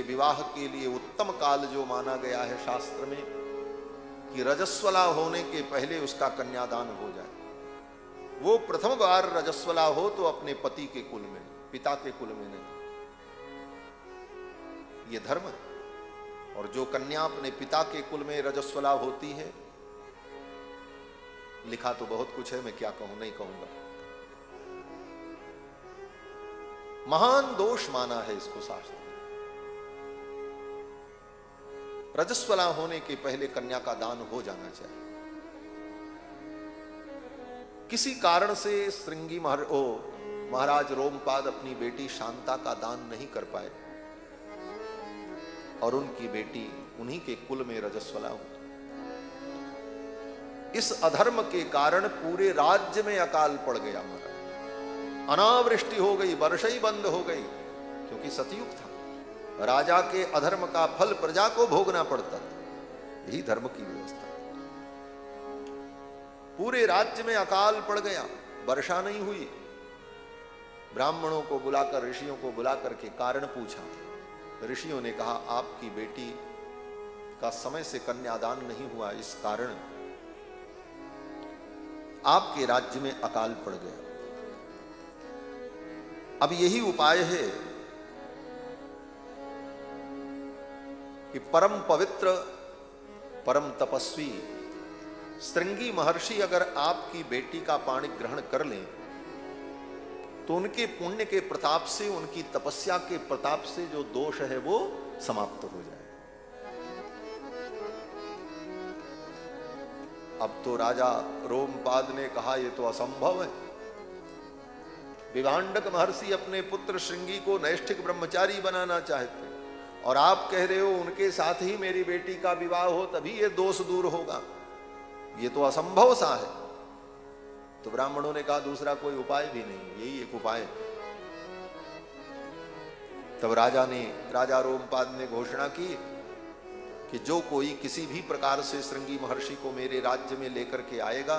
विवाह के लिए उत्तम काल जो माना गया है शास्त्र में कि रजस्वला होने के पहले उसका कन्यादान हो जाए, वो प्रथम बार रजस्वला हो तो अपने पति के कुल में, पिता के कुल में नहीं। ये धर्म है। और जो कन्या अपने पिता के कुल में रजस्वला होती है, लिखा तो बहुत कुछ है, मैं क्या कहूं, नहीं कहूंगा। महान दोष माना है इसको शास्त्र ने। रजस्वला होने के पहले कन्या का दान हो जाना चाहिए। किसी कारण से श्रृंगी महाराज रोमपाद अपनी बेटी शांता का दान नहीं कर पाए और उनकी बेटी उन्हीं के कुल में रजस्वला हुई। इस अधर्म के कारण पूरे राज्य में अकाल पड़ गया महाराज, अनावृष्टि हो गई, वर्षा ही बंद हो गई, क्योंकि सतयुग था। राजा के अधर्म का फल प्रजा को भोगना पड़ता था, यही धर्म की व्यवस्था। पूरे राज्य में अकाल पड़ गया, वर्षा नहीं हुई। ब्राह्मणों को बुलाकर, ऋषियों को बुलाकर के कारण पूछा। ऋषियों ने कहा आपकी बेटी का समय से कन्यादान नहीं हुआ, इस कारण आपके राज्य में अकाल पड़ गया। अब यही उपाय है कि परम पवित्र, परम तपस्वी श्रृंगी महर्षि अगर आपकी बेटी का पाणी ग्रहण कर लें तो उनके पुण्य के प्रताप से, उनकी तपस्या के प्रताप से जो दोष है वो समाप्त हो जाए। अब तो राजा रोमपाद ने कहा ये तो असंभव है। विभांडक महर्षि अपने पुत्र श्रृंगी को नैष्ठिक ब्रह्मचारी बनाना चाहते हैं और आप कह रहे हो उनके साथ ही मेरी बेटी का विवाह हो तभी ये दोष दूर होगा, ये तो असंभव सा है। तो ब्राह्मणों ने कहा दूसरा कोई उपाय भी नहीं, यही एक उपाय है। तब राजा रोमपाद ने घोषणा की कि जो कोई किसी भी प्रकार से श्रृंगी महर्षि को मेरे राज्य में लेकर के आएगा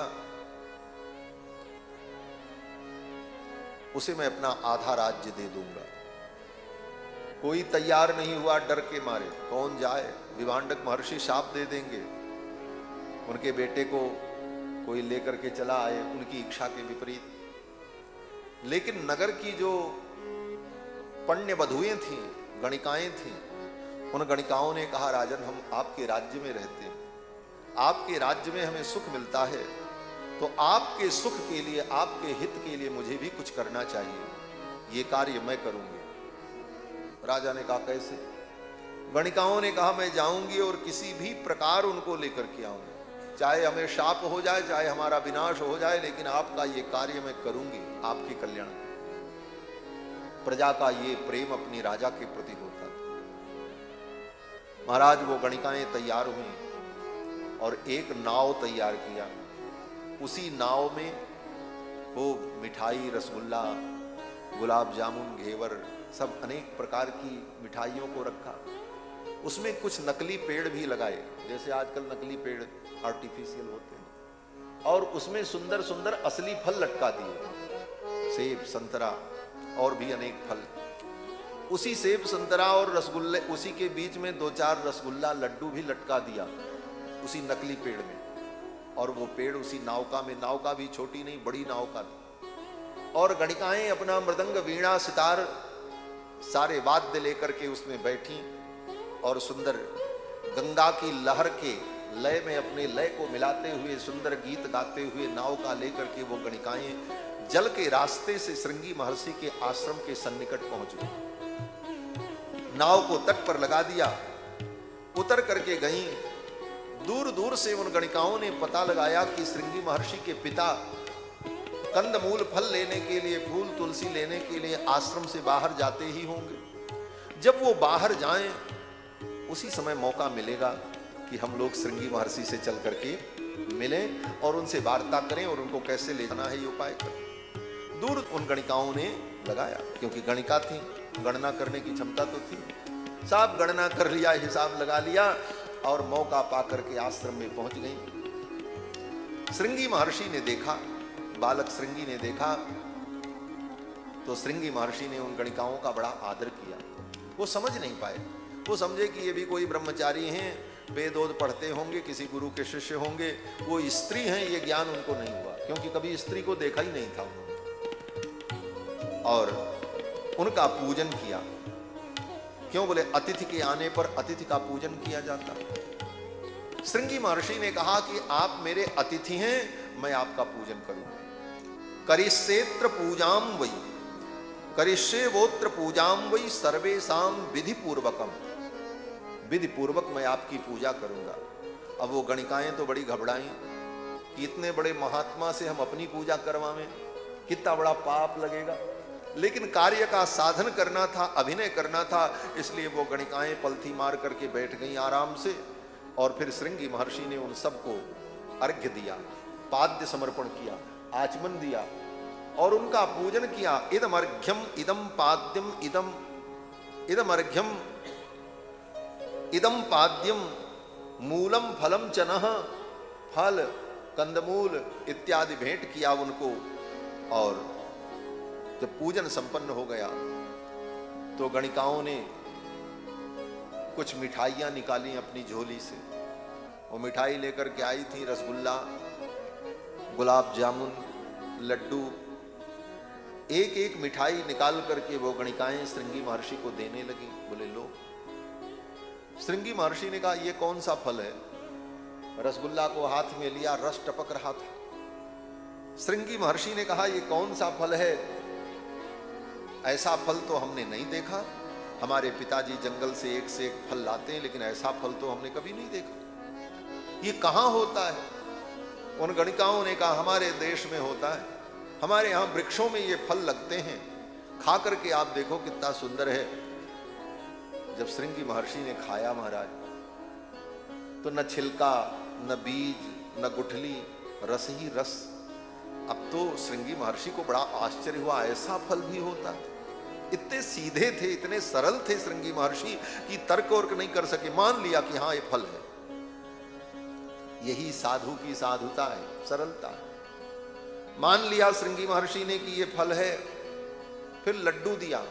उसे मैं अपना आधा राज्य दे दूंगा। कोई तैयार नहीं हुआ, डर के मारे, कौन जाए। विभांडक महर्षि शाप दे देंगे, उनके बेटे को कोई लेकर के चला आए उनकी इच्छा के विपरीत। लेकिन नगर की जो पुण्य वधुएं थीं, गणिकाएं थीं, उन गणिकाओं ने कहा राजन हम आपके राज्य में रहते हैं, आपके राज्य में हमें सुख मिलता है, तो आपके सुख के लिए, आपके हित के लिए मुझे भी कुछ करना चाहिए, ये कार्य मैं करूंगी। राजा ने कहा कैसे? गणिकाओं ने कहा मैं जाऊंगी और किसी भी प्रकार उनको लेकर के आऊंगी, चाहे हमें शाप हो जाए, चाहे हमारा विनाश हो जाए, लेकिन आपका ये कार्य मैं करूंगी आपके कल्याण। प्रजा का ये प्रेम अपनी राजा के प्रति होता था। महाराज वो गणिकाएं तैयार हुई और एक नाव तैयार किया। उसी नाव में वो मिठाई, रसगुल्ला, गुलाब जामुन, घेवर, सब अनेक प्रकार की मिठाइयों को रखा। उसमें कुछ नकली पेड़ भी लगाए, जैसे आजकल नकली पेड़ आर्टिफिशियल होते हैं, और उसमें सुंदर सुंदर असली फल लटका दिए, सेब, संतरा और भी अनेक फल। उसी सेब, संतरा और रसगुल्ले, उसी के बीच में 2-4 रसगुल्ला, लड्डू भी लटका दिया उसी नकली पेड़ में। और वो पेड़ उसी नौका में, नौका भी छोटी नहीं बड़ी नौका थी। और गणिकाएं अपना मृदंग, वीणा, सितार, सारे वाद्य लेकर के उसमें बैठी और सुंदर गंगा की लहर के लय में अपने लय को मिलाते हुए, सुंदर गीत गाते हुए नाव का लेकर के वो गणिकाएं जल के रास्ते से श्रृंगी महर्षि के आश्रम के सन्निकट पहुंच गई। नाव को तट पर लगा दिया, उतर करके गई। दूर दूर से उन गणिकाओं ने पता लगाया कि श्रृंगी महर्षि के पिता कंद मूल फल लेने के लिए, फूल तुलसी लेने के लिए आश्रम से बाहर जाते ही होंगे। जब वो बाहर जाएं उसी समय मौका मिलेगा कि हम लोग श्रृंगी महर्षि से चल करके मिलें और उनसे वार्ता करें और उनको कैसे ले जाना है ये उपाय करें। दूर उन गणिकाओं ने लगाया, क्योंकि गणिका थी, गणना करने की क्षमता तो थी। साहब गणना कर लिया, हिसाब लगा लिया और मौका पा करके आश्रम में पहुंच गई। श्रृंगी महर्षि ने देखा, बालक श्रृंगी ने देखा, तो श्रृंगी महर्षि ने उन गणिकाओं का बड़ा आदर किया। वो समझ नहीं पाए, वो समझे कि ये भी कोई ब्रह्मचारी हैं, वेद ओद पढ़ते होंगे, किसी गुरु के शिष्य होंगे, वो स्त्री हैं, ये ज्ञान उनको नहीं हुआ, क्योंकि कभी स्त्री को देखा ही नहीं था उन्होंने। और उनका पूजन किया। क्यों? बोले अतिथि के आने पर अतिथि का पूजन किया जाता। श्रृंगी महर्षि ने कहा कि आप मेरे अतिथि हैं, मैं आपका पूजन करूंगा। करिष्येत्र पूजाम वै, करिष्ये वोत्र पूजाम वै सर्वेशाम विधि पूर्वकम, विधि पूर्वक मैं आपकी पूजा करूंगा। अब वो गणिकाएं तो बड़ी घबराई कि इतने बड़े महात्मा से हम अपनी पूजा करवाएं, कितना बड़ा पाप लगेगा। लेकिन कार्य का साधन करना था, अभिनय करना था, इसलिए वो गणिकाएं पलथी मार करके बैठ गई आराम से। और फिर श्रृंगी महर्षि ने उन सबको अर्घ्य दिया, पाद्य समर्पण किया, आचमन दिया और उनका पूजन किया। इदम अर्घ्यम इदम पाद्यम इदम अर्घ्यम इदम पाद्यम मूलम फलम च नः, फल कंदमूल इत्यादि भेंट किया उनको। और जब पूजन संपन्न हो गया तो गणिकाओं ने कुछ मिठाइयां निकाली अपनी झोली से। वो मिठाई लेकर के आई थी, रसगुल्ला, गुलाब जामुन, लड्डू। एक एक मिठाई निकाल करके वो गणिकाएं श्रृंगी महर्षि को देने लगी। बोले लो। श्रृंगी महर्षि ने कहा ये कौन सा फल है? रसगुल्ला को हाथ में लिया, रस टपक रहा था। श्रृंगी महर्षि ने कहा ये कौन सा फल है? ऐसा फल तो हमने नहीं देखा। हमारे पिताजी जंगल से एक फल लाते हैं, लेकिन ऐसा फल तो हमने कभी नहीं देखा। ये कहां होता है? उन गणिकाओं ने कहा हमारे देश में होता है, हमारे यहां वृक्षों में ये फल लगते हैं, खा करके आप देखो कितना सुंदर है। जब श्रृंगी महर्षि ने खाया महाराज, तो न छिलका, न बीज, न गुठली, रस ही रस। अब तो श्रृंगी महर्षि को बड़ा आश्चर्य हुआ, ऐसा फल भी होता है। इतने सीधे थे, इतने सरल थे श्रृंगी महर्षि कि तर्क वर्क नहीं कर सके, मान लिया कि हाँ ये फल है। यही साधु की साधुता है, सरलता है। मान लिया श्रृंगी महर्षि ने कि ये फल है। फिर लड्डू दिया।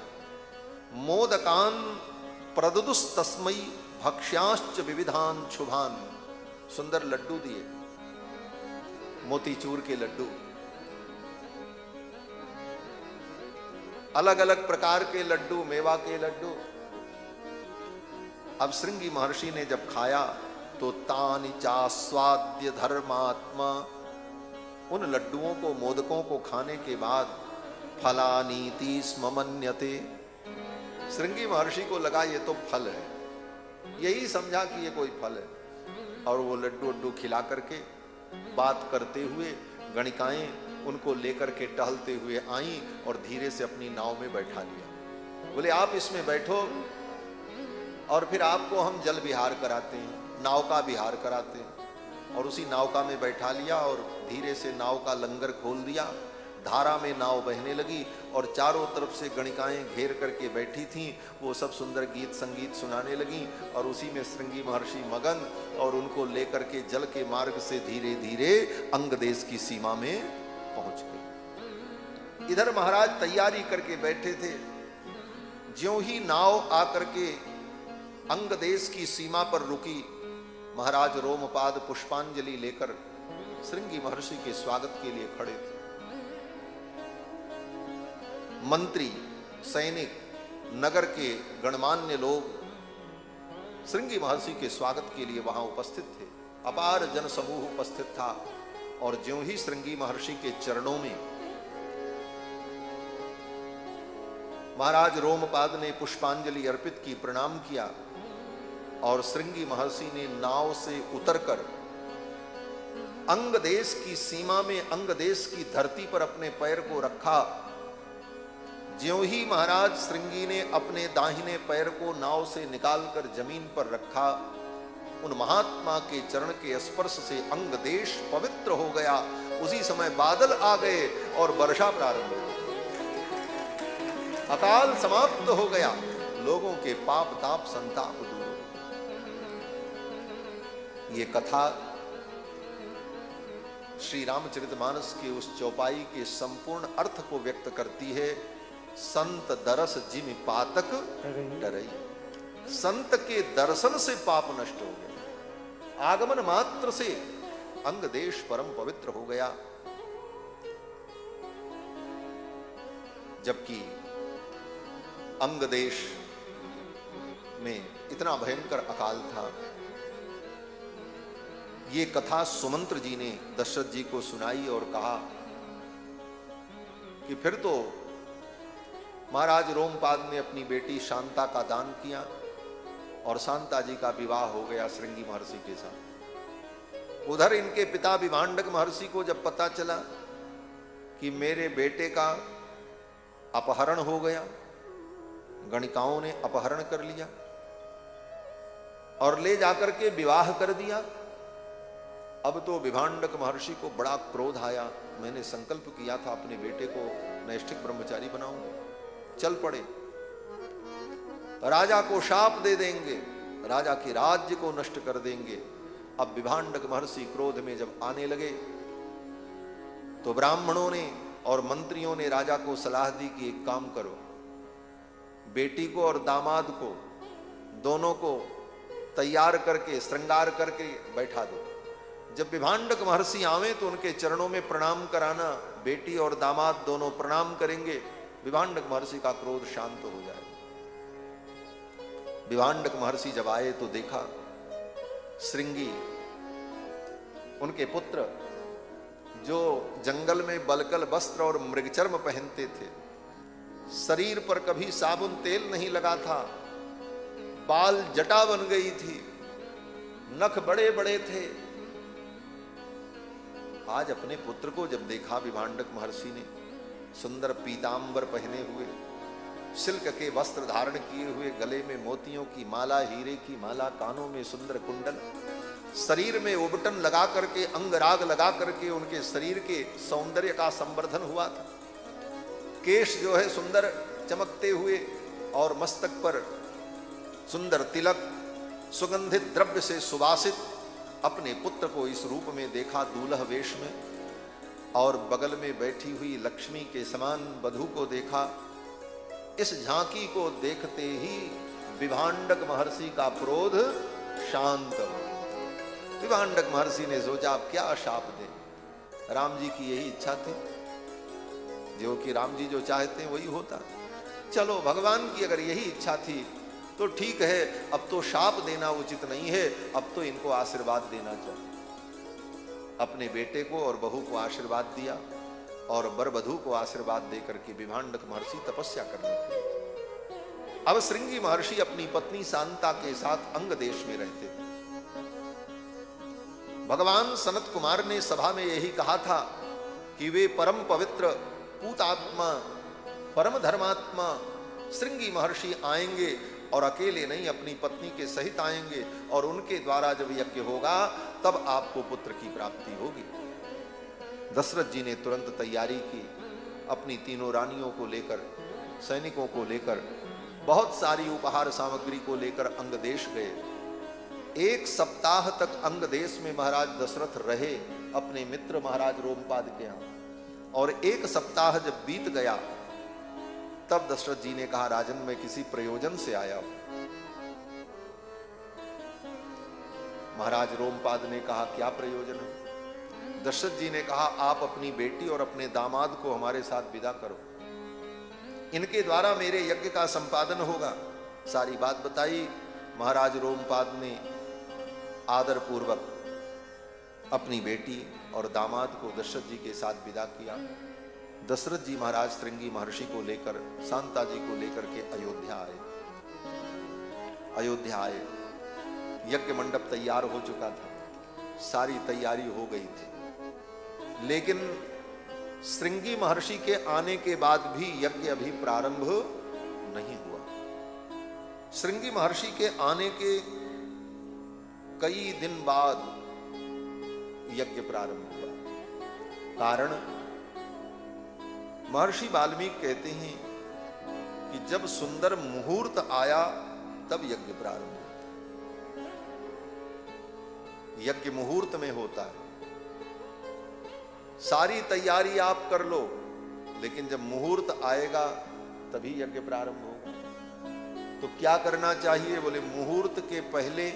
मोदकान प्रददुस्तस्मै भक्ष्यांश्च विविधान शुभान। सुंदर लड्डू दिए, मोतीचूर के लड्डू, अलग अलग प्रकार के लड्डू, मेवा के लड्डू। अब श्रृंगी महर्षि ने जब खाया तो तानि चास्वाद्य धर्मात्मा, उन लड्डुओं को, मोदकों को खाने के बाद फलानीति स्म मन्यते, श्रृंगी महर्षि को लगा ये तो फल है, यही समझा कि ये कोई फल है। और वो लड्डू वड्डू खिला करके बात करते हुए गणिकाएं उनको लेकर के टहलते हुए आई और धीरे से अपनी नाव में बैठा लिया। बोले आप इसमें बैठो और फिर आपको हम जल विहार कराते हैं, नाव का विहार कराते हैं। और उसी नाव का में बैठा लिया और धीरे से नाव का लंगर खोल दिया। धारा में नाव बहने लगी और चारों तरफ से गणिकाएं घेर करके बैठी थीं। वो सब सुंदर गीत संगीत सुनाने लगी और उसी में श्रृंगी महर्षि मगन, और उनको लेकर के जल के मार्ग से धीरे धीरे अंग देश की सीमा में पहुंच गए। इधर महाराज तैयारी करके बैठे थे। ज्यों ही नाव आकर के अंग देश की सीमा पर रुकी, महाराज रोमपाद पुष्पांजलि लेकर श्रृंगी महर्षि के स्वागत के लिए खड़े थे। मंत्री, सैनिक, नगर के गणमान्य लोग श्रृंगी महर्षि के स्वागत के लिए वहां उपस्थित थे। अपार जन समूह उपस्थित था। और ज्यों ही श्रृंगी महर्षि के चरणों में महाराज रोमपाद ने पुष्पांजलि अर्पित की, प्रणाम किया, और श्रृंगी महर्षि ने नाव से उतरकर अंग देश की सीमा में, अंग देश की धरती पर अपने पैर को रखा। ज्यों ही महाराज श्रृंगी ने अपने दाहिने पैर को नाव से निकालकर जमीन पर रखा, उन महात्मा के चरण के स्पर्श से अंग देश पवित्र हो गया। उसी समय बादल आ गए और वर्षा प्रारंभ हो गई। अकाल समाप्त हो गया। लोगों के पाप ताप संताप दूर हो। ये कथा श्री रामचरितमानस के उस चौपाई के संपूर्ण अर्थ को व्यक्त करती है। संत दरस जिमि पातक डरई। संत के दर्शन से पाप नष्ट हो गया, आगमन मात्र से अंग देश परम पवित्र हो गया। जबकि अंग देश में इतना भयंकर अकाल था। ये कथा सुमंत्र जी ने दशरथ जी को सुनाई और कहा कि फिर तो महाराज रोमपाद ने अपनी बेटी शांता का दान किया और शांता जी का विवाह हो गया श्रृंगी महर्षि के साथ। उधर इनके पिता विभांडक महर्षि को जब पता चला कि मेरे बेटे का अपहरण हो गया, गणिकाओं ने अपहरण कर लिया और ले जाकर के विवाह कर दिया, अब तो विभांडक महर्षि को बड़ा क्रोध आया। मैंने संकल्प किया था अपने बेटे को नैष्ठिक ब्रह्मचारी बनाऊंगा, चल पड़े, राजा को शाप दे देंगे, राजा के राज्य को नष्ट कर देंगे। अब विभांडक महर्षि क्रोध में जब आने लगे तो ब्राह्मणों ने और मंत्रियों ने राजा को सलाह दी कि एक काम करो, बेटी को और दामाद को दोनों को तैयार करके श्रृंगार करके बैठा दो। जब विभांडक महर्षि आवे तो उनके चरणों में प्रणाम कराना, बेटी और दामाद दोनों प्रणाम करेंगे, विभांडक महर्षि का क्रोध शांत हो जाए। विभांडक महर्षि जब आए तो देखा श्रृंगी उनके पुत्र जो जंगल में बलकल वस्त्र और मृगचर्म पहनते थे, शरीर पर कभी साबुन तेल नहीं लगा था, बाल जटा बन गई थी, नख बड़े बड़े थे। आज अपने पुत्र को जब देखा विभांडक महर्षि ने, सुंदर पीतांबर पहने हुए, सिल्क के वस्त्र धारण किए हुए, गले में मोतियों की माला, हीरे की माला, कानों में सुंदर कुंडल, शरीर में उबटन लगा करके, अंगराग लगा करके उनके शरीर के सौंदर्य का संवर्धन हुआ था। केश जो है सुंदर चमकते हुए और मस्तक पर सुंदर तिलक, सुगंधित द्रव्य से सुवासित अपने पुत्र को इस रूप में देखा, दूल्हा वेश में, और बगल में बैठी हुई लक्ष्मी के समान वधू को देखा। इस झांकी को देखते ही विभांडक महर्षि का क्रोध शांत हो। विभांडक महर्षि ने सोचा अब क्या शाप दे, राम जी की यही इच्छा थी, जो कि राम जी जो चाहते हैं वही होता। चलो भगवान की अगर यही इच्छा थी तो ठीक है, अब तो शाप देना उचित नहीं है, अब तो इनको आशीर्वाद देना चाहिए। अपने बेटे को और बहू को आशीर्वाद दिया और वर वधू को आशीर्वाद देकर के विभांडक महर्षि तपस्या करने लगे। अब श्रृंगी महर्षि अपनी पत्नी शांता के साथ अंग देश में रहते थे। भगवान सनत कुमार ने सभा में यही कहा था कि वे परम पवित्र पूतात्मा, परम धर्मात्मा श्रृंगी महर्षि आएंगे और अकेले नहीं अपनी पत्नी के सहित आएंगे, और उनके द्वारा जब यज्ञ होगा तब आपको पुत्र की प्राप्ति होगी। दशरथ जी ने तुरंत तैयारी की, अपनी तीनों रानियों को लेकर, सैनिकों को लेकर, बहुत सारी उपहार सामग्री को लेकर अंग देश गए। 1 सप्ताह तक अंग देश में महाराज दशरथ रहे अपने मित्र महाराज रोमपाद के यहाँ, और 1 सप्ताह जब बीत गया तब दशरथ जी ने कहा राजन मैं किसी प्रयोजन से आया हूं। महाराज रोमपाद ने कहा क्या प्रयोजन है? दशरथ जी ने कहा आप अपनी बेटी और अपने दामाद को हमारे साथ विदा करो, इनके द्वारा मेरे यज्ञ का संपादन होगा। सारी बात बताई। महाराज रोमपाद ने आदर पूर्वक अपनी बेटी और दामाद को दशरथ जी के साथ विदा किया। दशरथ जी महाराज श्रृंगी महर्षि को लेकर, शांता जी को लेकर के अयोध्या आए। अयोध्या आए, यज्ञ मंडप तैयार हो चुका था, सारी तैयारी हो गई थी, लेकिन श्रृंगी महर्षि के आने के बाद भी यज्ञ अभी प्रारंभ नहीं हुआ। श्रृंगी महर्षि के आने के कई दिन बाद यज्ञ प्रारंभ हुआ। कारण महर्षि वाल्मीकि कहते हैं कि जब सुंदर मुहूर्त आया तब यज्ञ प्रारंभ होता है। यज्ञ मुहूर्त में होता है, सारी तैयारी आप कर लो, लेकिन जब मुहूर्त आएगा तभी यज्ञ प्रारंभ होगा। तो क्या करना चाहिए? बोले मुहूर्त के पहले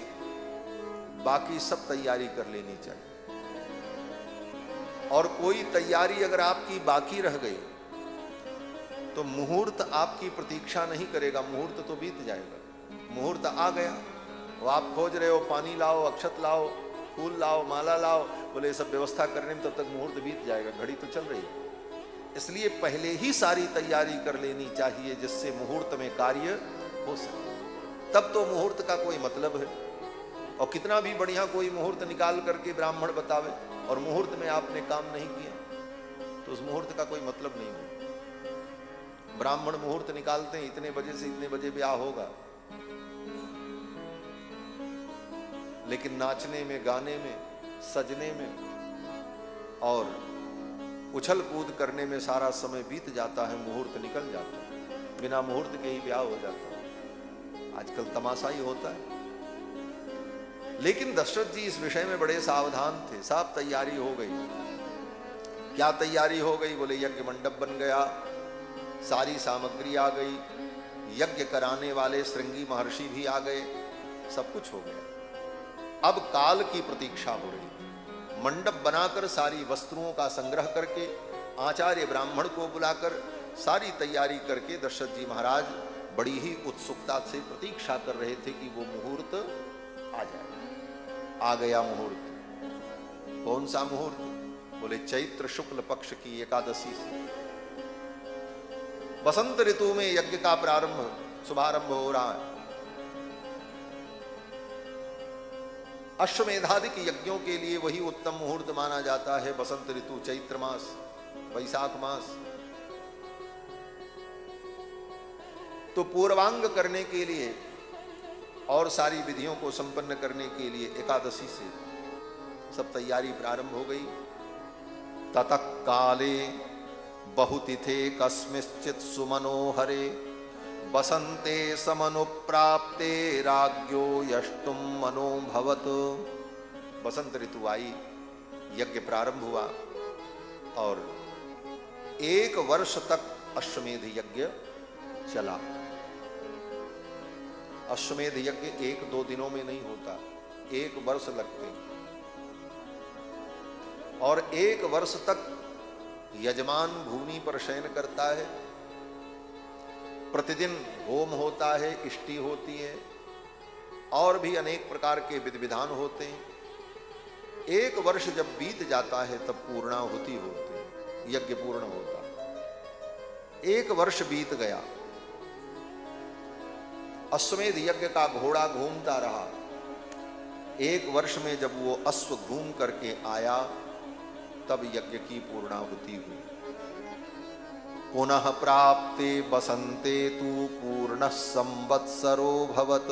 बाकी सब तैयारी कर लेनी चाहिए। और कोई तैयारी अगर आपकी बाकी रह गई तो मुहूर्त आपकी प्रतीक्षा नहीं करेगा, मुहूर्त तो बीत जाएगा। मुहूर्त आ गया, वो आप खोज रहे हो, पानी लाओ, अक्षत लाओ, फूल लाओ, माला लाओ, बोले सब व्यवस्था करने में तब तक मुहूर्त बीत जाएगा, घड़ी तो चल रही है। इसलिए पहले ही सारी तैयारी कर लेनी चाहिए जिससे मुहूर्त में कार्य हो सके। तब तो मुहूर्त का कोई मतलब है। और कितना भी बढ़िया कोई मुहूर्त निकाल करके ब्राह्मण बतावे और मुहूर्त में आपने काम नहीं किया तो उस मुहूर्त का कोई मतलब नहीं है। ब्राह्मण मुहूर्त निकालते हैं, इतने बजे से इतने बजे ब्याह होगा, लेकिन नाचने में, गाने में, सजने में और उछल कूद करने में सारा समय बीत जाता है, मुहूर्त निकल जाता है, बिना मुहूर्त के ही ब्याह हो जाता है। आजकल तमाशा ही होता है। लेकिन दशरथ जी इस विषय में बड़े सावधान थे। सब तैयारी हो गई। क्या तैयारी हो गई? बोले यज्ञ मंडप बन गया, सारी सामग्री आ गई, यज्ञ कराने वाले श्रृंगी महर्षि भी आ गए, सब कुछ हो गया। अब काल की प्रतीक्षा हो रही। मंडप बनाकर सारी वस्त्रों का संग्रह करके आचार्य ब्राह्मण को बुलाकर सारी तैयारी करके दशरथ जी महाराज बड़ी ही उत्सुकता से प्रतीक्षा कर रहे थे कि वो मुहूर्त आ जाए। आ गया मुहूर्त। कौन सा मुहूर्त? बोले चैत्र शुक्ल पक्ष की एकादशी से बसंत ऋतु में यज्ञ का प्रारंभ, शुभारंभ हो रहा है। अश्वमेधादिक यज्ञों के लिए वही उत्तम मुहूर्त माना जाता है बसंत ऋतु, चैत्र मास, वैशाख मास। तो पूर्वांग करने के लिए और सारी विधियों को संपन्न करने के लिए एकादशी से सब तैयारी प्रारंभ हो गई। ततः काले बहुतिथे कस्मिश्चित् सुमनोहरे बसंते समनुप्राप्ते राज्ञो यष्टुम मनोभवत। बसंत ऋतु आई, यज्ञ प्रारंभ हुआ और 1 वर्ष तक अश्वमेध यज्ञ चला। अश्वमेध यज्ञ 1-2 दिनों में नहीं होता, 1 वर्ष लगते हैं। और 1 वर्ष तक यजमान भूमि पर शयन करता है, प्रतिदिन होम होता है, इष्टि होती है और भी अनेक प्रकार के विधि विधान होते हैं। 1 वर्ष जब बीत जाता है तब पूर्णाहुति होती है, यज्ञ पूर्ण होता है। 1 वर्ष बीत गया, अश्वमेध यज्ञ का घोड़ा घूमता रहा। 1 वर्ष में जब वो अश्व घूम करके आया तब यज्ञ की पूर्णाहुति हुई। पुनः प्राप्ते बसंते तु पूर्ण संवत्सरो भवत।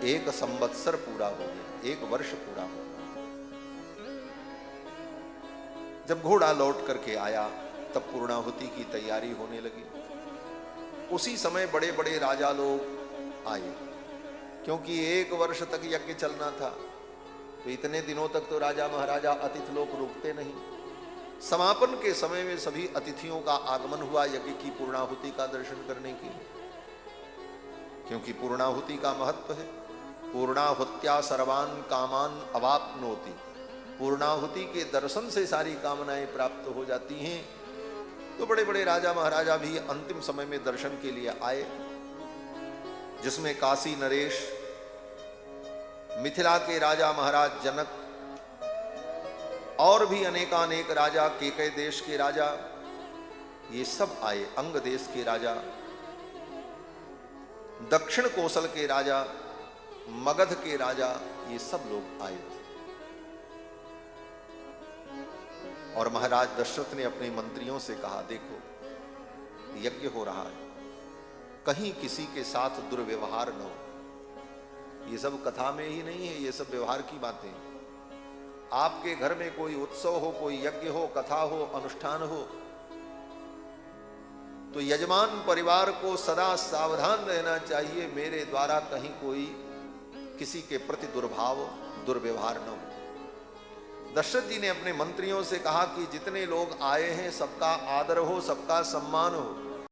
1 संवत्सर पूरा हो गया, 1 वर्ष पूरा हो गया। जब घोड़ा लौट करके आया तब पूर्णाहुति की तैयारी होने लगी। उसी समय बड़े बड़े राजा लोग आए, क्योंकि 1 वर्ष तक यज्ञ चलना था तो इतने दिनों तक तो राजा महाराजा अतिथि लोग रुकते नहीं। समापन के समय में सभी अतिथियों का आगमन हुआ यज्ञ की पूर्णाहुति का दर्शन करने के लिए, क्योंकि पूर्णाहुति का महत्व है। पूर्णाहुत्या सर्वान कामान अवाप्नोति। पूर्णाहुति के दर्शन से सारी कामनाएं प्राप्त हो जाती हैं। तो बड़े बड़े राजा महाराजा भी अंतिम समय में दर्शन के लिए आए, जिसमें काशी नरेश, मिथिला के राजा महाराज जनक और भी अनेकानेक राजा, केकय देश के राजा, ये सब आए। अंग देश के राजा, दक्षिण कोसल के राजा, मगध के राजा, ये सब लोग आए थे। और महाराज दशरथ ने अपने मंत्रियों से कहा, देखो यज्ञ हो रहा है, कहीं किसी के साथ दुर्व्यवहार न हो। ये सब कथा में ही नहीं है, ये सब व्यवहार की बातें हैं। आपके घर में कोई उत्सव हो, कोई यज्ञ हो, कथा हो, अनुष्ठान हो, तो यजमान परिवार को सदा सावधान रहना चाहिए, मेरे द्वारा कहीं कोई किसी के प्रति दुर्भाव, दुर्व्यवहार न हो। दशरथ जी ने अपने मंत्रियों से कहा कि जितने लोग आए हैं सबका आदर हो, सबका सम्मान हो।